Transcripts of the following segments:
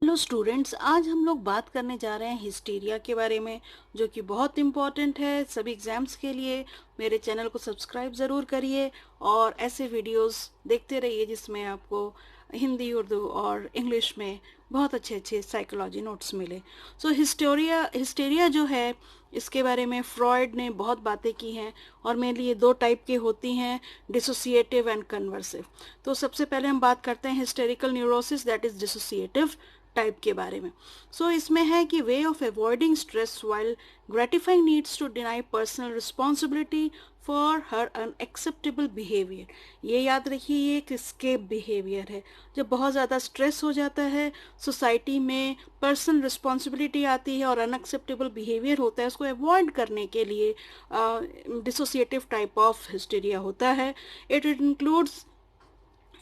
Hello students, आज हम लोग बात करने जा रहे हैं हिस्टीरिया के बारे में, जो कि बहुत इम्पॉर्टेंट है सभी एग्जाम्स के लिए। मेरे चैनल को सब्सक्राइब ज़रूर करिए और ऐसे वीडियोस देखते रहिए जिसमें आपको हिंदी, उर्दू और इंग्लिश में बहुत अच्छे अच्छे साइकोलॉजी नोट्स मिले। सो हिस्टीरिया जो है, इसके बारे में फ्रॉयड ने बहुत बातें की हैं और मेनली ये दो टाइप की होती हैं, डिसोसिएटिव एंड कन्वर्सिव। तो सबसे पहले हम बात करते हैं hysterical neurosis, that is dissociative type के बारे में। सो इसमें है कि way of avoiding stress while gratifying needs to deny personal responsibility for her unacceptable behaviour. ये याद रखिए, ये एक स्केप बिहेवियर है। जब बहुत ज़्यादा स्ट्रेस हो जाता है, सोसाइटी में पर्सनल रिस्पॉन्सिबिलिटी आती है और अनएक्सेप्टेबल बिहेवियर होता है, उसको अवॉइड करने के लिए डिसोसिएटिव टाइप ऑफ हिस्टीरिया होता है। It includes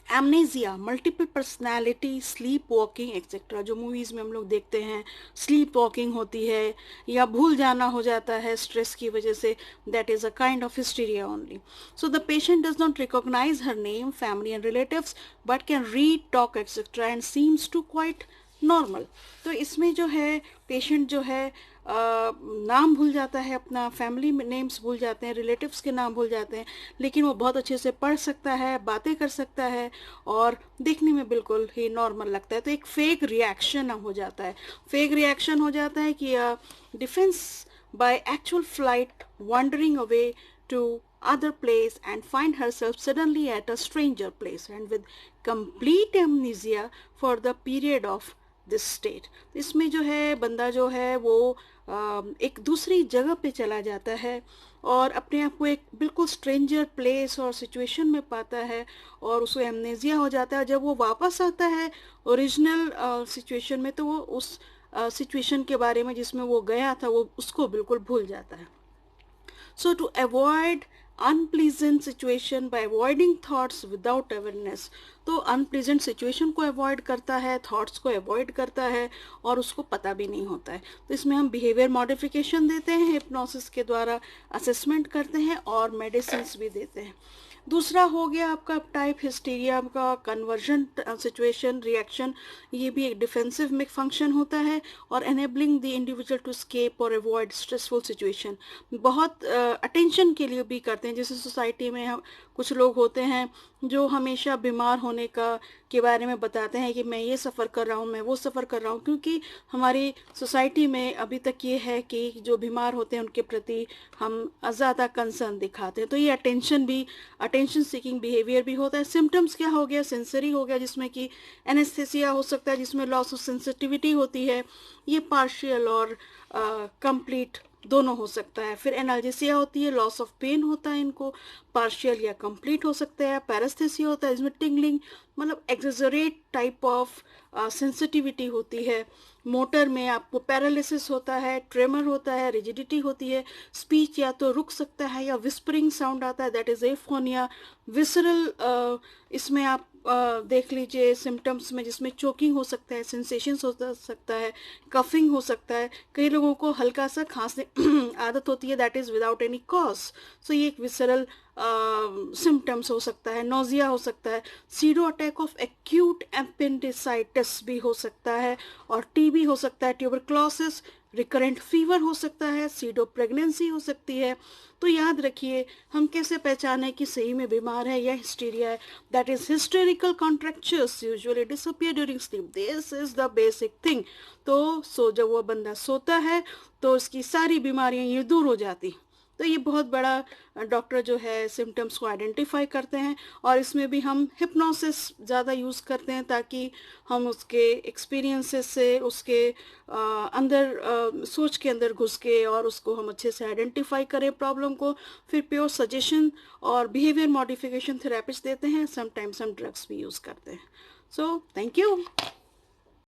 amnesia, multiple personality, sleep walking etcetera. जो मूवीज़ में हम लोग देखते हैं, स्लीप वॉकिंग होती है या भूल जाना हो जाता है स्ट्रेस की वजह से, that is a kind of hysteria only. So the patient does not recognise her name, family and relatives, but can read, talk etcetera and seems to quite normal. तो इसमें जो है पेशेंट जो है नाम भूल जाता है, अपना फैमिली नेम्स भूल जाते हैं, रिलेटिव्स के नाम भूल जाते हैं, लेकिन वो बहुत अच्छे से पढ़ सकता है, बातें कर सकता है और देखने में बिल्कुल ही नॉर्मल लगता है। तो एक फेक रिएक्शन हो जाता है, फेक रिएक्शन हो जाता है कि defence by actual flight wandering away to other place and find herself suddenly at a stranger place and with complete amnesia for the period of this state. इसमें जो है बंदा जो है वो एक दूसरी जगह पे चला जाता है और अपने आप को एक बिल्कुल स्ट्रेंजर प्लेस और सिचुएशन में पाता है और उसको एमनेजिया हो जाता है। जब वो वापस आता है ओरिजिनल सिचुएशन में, तो वो उस सिचुएशन के बारे में जिसमें वो गया था वो उसको बिल्कुल भूल जाता है। So to avoid unpleasant situation by avoiding thoughts without awareness, तो unpleasant situation को avoid करता है, thoughts को avoid करता है और उसको पता भी नहीं होता है। तो इसमें हम behavior modification देते हैं, hypnosis के द्वारा assessment करते हैं और medicines भी देते हैं। दूसरा हो गया आपका टाइप हिस्टीरिया का कन्वर्जन सिचुएशन रिएक्शन। ये भी एक डिफेंसिव में फंक्शन होता है और enabling the individual to escape और अवॉइड स्ट्रेसफुल सिचुएशन। बहुत अटेंशन के लिए भी करते हैं। जैसे सोसाइटी में हम कुछ लोग होते हैं जो हमेशा बीमार होने का के बारे में बताते हैं कि मैं ये सफ़र कर रहा हूँ, मैं वो सफ़र कर रहा हूँ, क्योंकि हमारी सोसाइटी में अभी तक ये है कि जो बीमार होते हैं उनके प्रति हम ज़्यादा कंसर्न दिखाते हैं। तो ये अटेंशन सीकिंग बिहेवियर भी होता है। सिम्टम्स क्या हो गया, सेंसरी हो गया, जिसमें कि एनेस्थेसिया हो सकता है, जिसमें लॉस ऑफ सेंसिटिविटी होती है। ये पार्शियल और कंप्लीट दोनों हो सकता है। फिर एनाल्जेसिया होती है, लॉस ऑफ पेन होता है, इनको पार्शियल या कंप्लीट हो सकता है। पैरास्थेसिया होता है, इसमें टिंगलिंग मतलब एक्सेजरेट टाइप ऑफ सेंसिटिविटी होती है। मोटर में आपको पैरालिसिस होता है, ट्रेमर होता है, रिजिडिटी होती है, स्पीच या तो रुक सकता है या विस्परिंग साउंड आता है, दैट इज एफोनिया। विसरल इसमें आप देख लीजिए सिम्टम्स में, जिसमें चोकिंग हो सकता है, सेंसेशंस हो सकता है, कफिंग हो सकता है। कई लोगों को हल्का सा खांसने आदत होती है, that is without any cause. So ये एक विसरल सिम्टम्स हो सकता है। नोजिया हो सकता है, सीरो अटैक ऑफ एक्यूट एपेंडिसाइटिस भी हो सकता है और टीबी हो सकता है, ट्यूबरक्लोसिस, रिकरेंट फीवर हो सकता है, सीडो प्रेगनेंसी हो सकती है। तो याद रखिए, हम कैसे पहचानें कि सही में बीमार है या हिस्टीरिया है। That is hysterical contractures usually disappear during sleep, this is the basic thing. तो जब वो बंदा सोता है तो उसकी सारी बीमारियां ये दूर हो जाती। तो ये बहुत बड़ा डॉक्टर जो है सिम्टम्स को आइडेंटिफाई करते हैं और इसमें भी हम हिप्नोसिस ज़्यादा यूज़ करते हैं ताकि हम उसके एक्सपीरियंसेस से उसके अंदर सोच के अंदर घुस के और उसको हम अच्छे से आइडेंटिफाई करें प्रॉब्लम को। फिर प्योर सजेशन और बिहेवियर मॉडिफिकेशन थेरेपिस्ट देते हैं, समटाइम्स हम ड्रग्स भी यूज़ करते हैं। So thank you.